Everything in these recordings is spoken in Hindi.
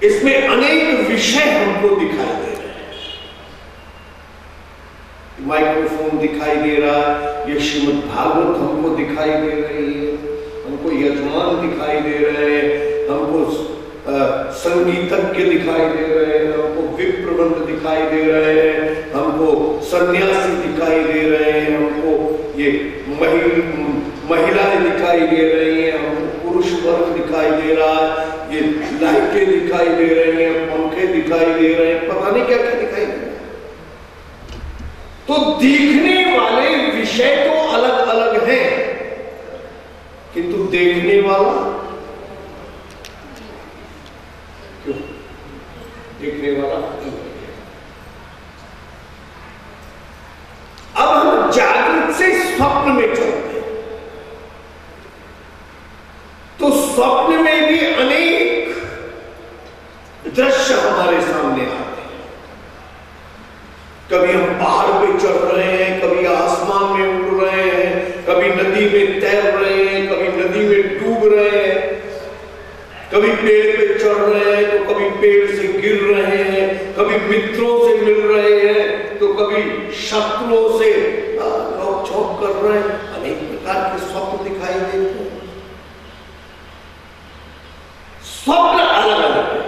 इसमें अनेक विषय हमको दिखाई दे रहे हैं। माइक्रोफोन दिखाई दे रहा है, ये श्रीमद् भागवत हमको दिखाई दे रही है, हमको यजमान दिखाई दे रहे हैं, हमको संगीतज्ञ दिखाई दे रहे हैं, हमको विप्रबंध दिखाई दे रहे हैं, हमको सन्यासी दिखाई दे रहे हैं, हमको ये महिलाएं दिखाई दे रही हैं, हमको पुरुष वर्ग दिखाई दे रहा है, ये लाइटें दिखाई दे रही हैं, पंखे दिखाई दे रहे हैं, पता नहीं क्या क्या दिखाई दे रहा है। तो दिखने वाले विषय तो अलग अलग हैं, किंतु देखने वाला क्यों? देखने वाला अब हम जागृत से स्वप्न में चलते हैं, तो स्वप्न में भी अनेक दृश्य हमारे सामने आते हैं। कभी हम पहाड़ पे चढ़ रहे हैं, कभी आसमान में उड़ रहे हैं, कभी नदी में तैर रहे हैं, कभी नदी में डूब रहे हैं, कभी पेड़ पे चढ़ रहे हैं तो कभी पेड़ से गिर रहे हैं, कभी मित्रों से मिल रहे हैं तो कभी शत्रुओं से नोक-झोंक कर रहे हैं। अनेक प्रकार के स्वप्न दिखाई देते हैं। स्वप्न अलग अलग है,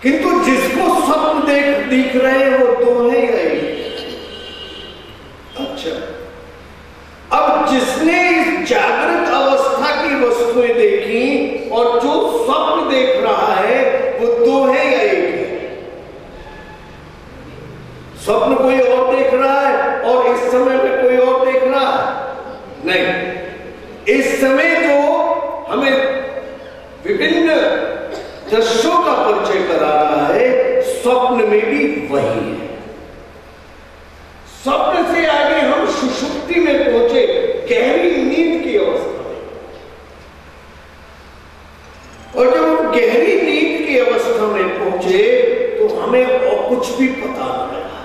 किंतु जिसको स्वप्न दिख रहे हैं वो दो है या एक? अच्छा, अब जिसने इस जागृत अवस्था की वस्तुएं देखी और जो स्वप्न देख रहा है वो दो है या एक है? स्वप्न कोई और देख रहा है और इस समय में कोई और देख रहा है? नहीं, इस समय जो हमें विभिन्न दृश्यों का परिचय करा रहा है, स्वप्न में भी वही है। स्वप्न से आगे हम सुषुप्ति में पहुंचे, गहरी नींद की अवस्था में, और जब हम गहरी नींद की अवस्था में पहुंचे तो हमें और कुछ भी पता नहीं लगा।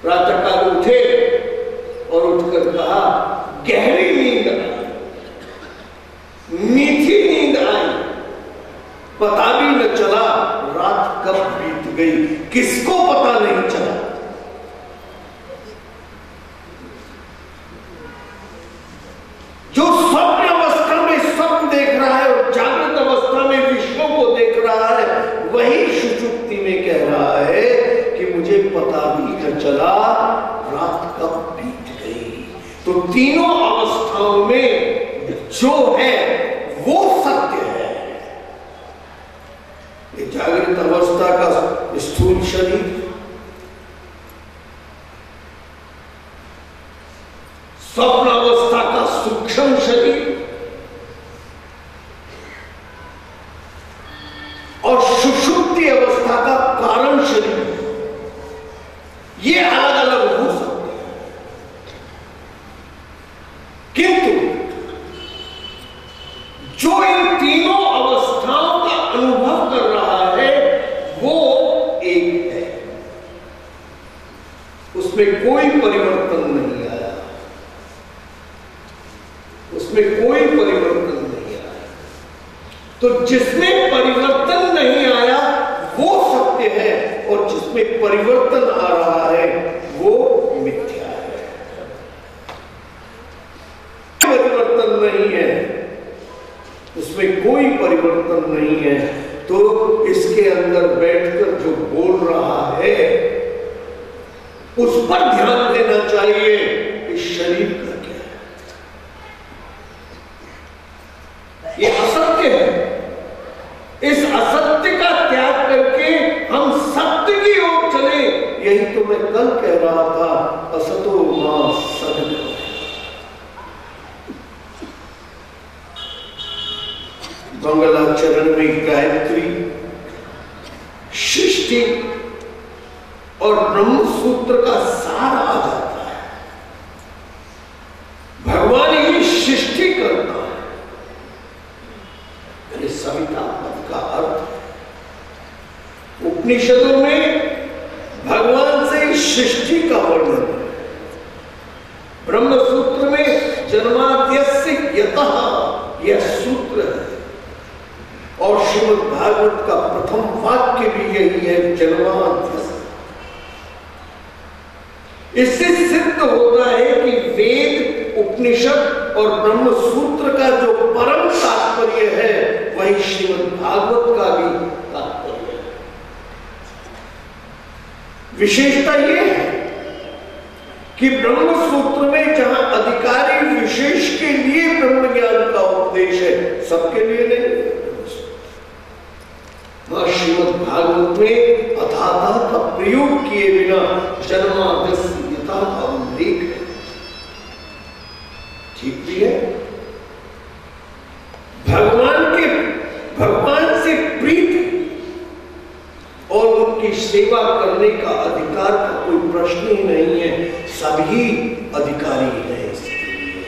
प्रातःकाल उठे और उठकर कहा गहरी नींद आई, मीठी नींद आई, पता भी न चला रात कब बीत गई, किसको पता नहीं चला। जो स्वप्न अवस्था में स्वप्न देख रहा है और जागृत अवस्था में विश्व को देख रहा है, वही सुषुप्ति में कह रहा है कि मुझे पता भी न चला रात कब बीत गई। तो तीनों अवस्थाओं में जो है वो सत्य है। ये जागृत अवस्था का स्थूल शरीर, स्वप्न अवस्था का सूक्ष्म शरीर और सुषुप्ति अवस्था का कारण शरीर, ये अलग अलग हो सकते हैं, किंतु जो इन तीनों अवस्थाओं का अनुभव कर रहा है वो एक है, उसमें कोई परिवर्तन नहीं आया, उसमें कोई परिवर्तन नहीं आया। तो जिसमें परिवर्तन नहीं आया वो सत्य है, और जिसमें परिवर्तन आ रहा है वो मिथ्या है। परिवर्तन नहीं है, उसमें कोई परिवर्तन नहीं है, तो इसके अंदर बैठकर जो बोल रहा है उस पर ध्यान देना चाहिए। इस शरीर का क्या है? ये असत्य है। इस असत्य का त्याग करके हम सत्य की ओर चले। यही तो मैं कल कह रहा था, असतो मां सद्गमय। मंगलाचरण में गायत्री, सृष्टि और ब्रह्म सूत्र का सार आ जाता है। भगवान ही सृष्टि करता है। यानी सविता पद का अर्थ उपनिषदों में भगवान से सृष्टि का वर्णन है। ब्रह्म सूत्र में जन्माद्यस्य यतः, यह सूत्र है। जन्माद्यस्य। इससे सिद्ध होता है कि वेद, उपनिषद और ब्रह्म सूत्र का जो परम तात्पर्य है वही श्रीमद् भागवत का भी तात्पर्य है। विशेषता यह है कि ब्रह्म सूत्र में जहां अधिकारी विशेष के लिए ब्रह्म ज्ञान का उपदेश है, सबके लिए नहीं। श्रीमद् भागवत में अथाता का प्रयोग किए बिना जन्माद्यस्यता का उल्लेख है। ठीक भी है। भगवान से प्रीति और उनकी सेवा करने का अधिकार का कोई प्रश्न ही नहीं है। सभी अधिकारी हैं इसके लिए।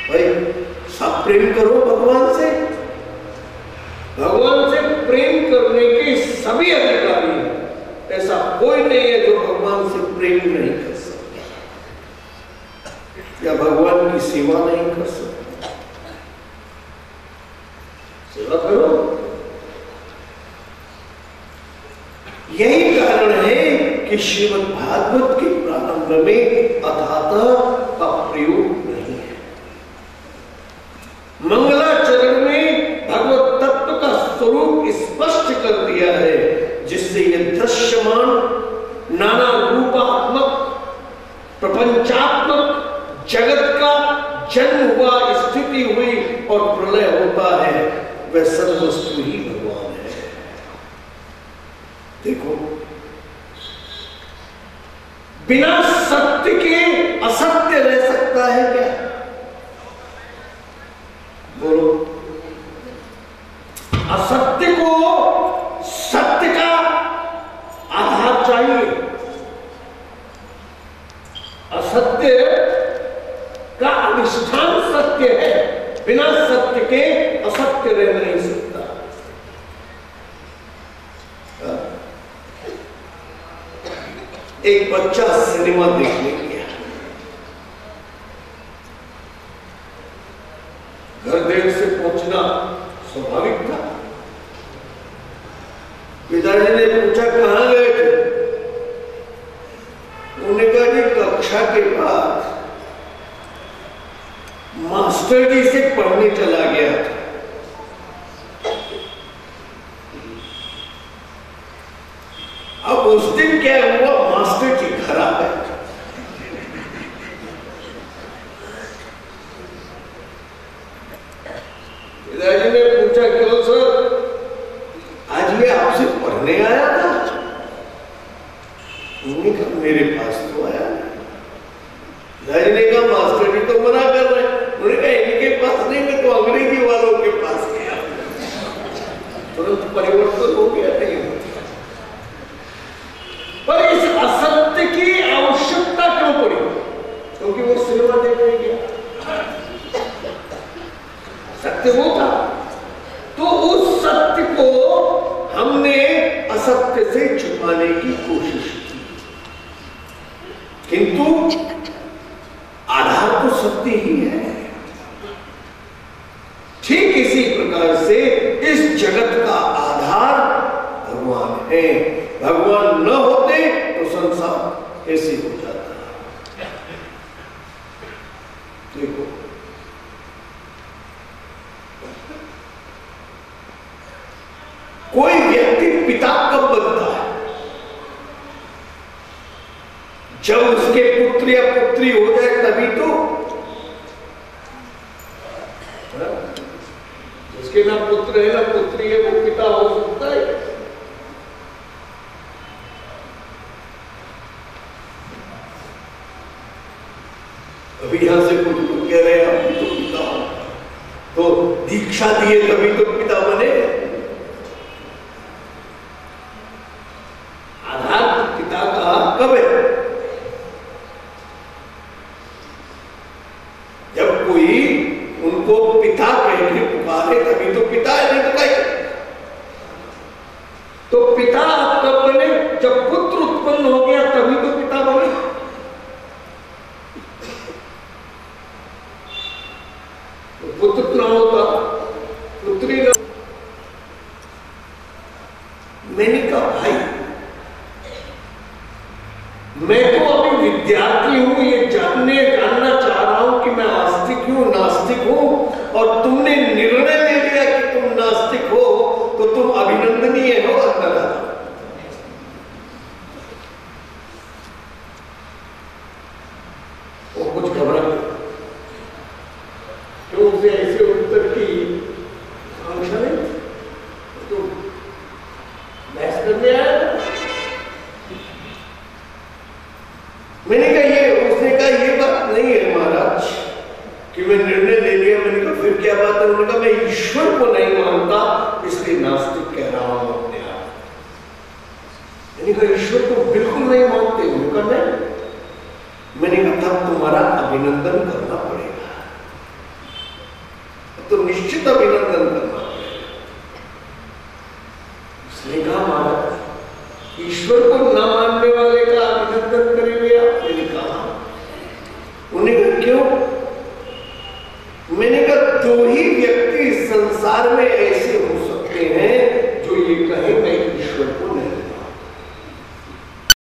भाई सब प्रेम करो भगवान से। भगवान से प्रेम करने के सभी अधिकारी हैं। ऐसा कोई नहीं है जो भगवान से प्रेम नहीं कर सकता या भगवान की सेवा नहीं कर सकता। सेवा करो। यही कारण है कि श्रीमद् भागवत के प्रारंभ में अथातः का प्रयोग नहीं है। मंगलाचरण में भगवत तत्व का स्वरूप स्पष्ट कर दिया है, जिससे यह दृश्यमान नाना रूपात्मक प्रपंचात्मक जगत का जन्म हुआ, स्थिति हुई और प्रलय होता है, वह सर्ववस्तु ही भगवान है। देखो, बिना सत्य के असत्य रह सकता है क्या? बोलो। असत्य को सत्य का आधार चाहिए। असत्य का अधिष्ठान सत्य है। बिना सत्य के असत्य रह नहीं सकता। एक बच्चा सिनेमा देखने गया। घर देर से पहुंचना स्वाभाविक था। पिताजी ने पूछा कहां गए थे? उन्होंने कहा कि कक्षा के बाद मास्टर जी से पढ़ने चला गया था। अब उस दिन क्या हुआ, मास्टर जी घर आ गए। पिताजी ने पूछा क्यों सर, आज ये आपसे पढ़ने आया था? उन्होंने कहा मेरे पास तो आया। पिताजी ने कहा मास्टर जी तो मना कर रहे हैं। उन्होंने कहा इनके पास नहीं, मैं तो अंग्रेजी वालों के पास गया। तुरंत परिवर्तन हो गया। नहीं पर इस असत्य की आवश्यकता क्यों पड़ी? क्योंकि वो सिनेमा देखने गया। सत्य वो था, तो उस सत्य को हमने असत्य से छुपाने की कोशिश की, किंतु आधार तो सत्य ही है। ठीक इसी प्रकार से इस जगत का आधार भगवान है। भगवान न होते तो संसार ऐसे हो जाता। देखो, कोई व्यक्ति पिता कब बनता है? जब उसके पुत्र या पुत्री हो जाए तभी तो। जिसके ना पुत्र है ना पुत्री है वो पिता हो सकता है? अभी यहां से कुछ लोग कह रहे हैं आप तो पिता हो, तो दीक्षा दिए तभी तो पिता बने। आधार पिता का कब है? जब कोई उनको पिता कह के पुकारे तभी तो पिता है, नहीं तो क्या? तो पिता कब बने? जब पुत्र उत्पन्न हो गया तभी तो पिता बने। पुत्र न होता, पुत्री न। मैंने कहा भाई कि मैं निर्णय ले लिया। मैंने कहा फिर क्या बात है? उन्होंने कहा मैं ईश्वर को नहीं मानता, इसलिए नास्तिक कह रहा हूं अपने आप। मैंने कहा ईश्वर को बिल्कुल नहीं मानते? उन्होंने कहा नहीं। मैंने कहा तब तुम्हारा अभिनंदन करना पड़ेगा, तो निश्चित अभिनंदन करना पड़ेगा। उसने कहा महाराज ईश्वर को न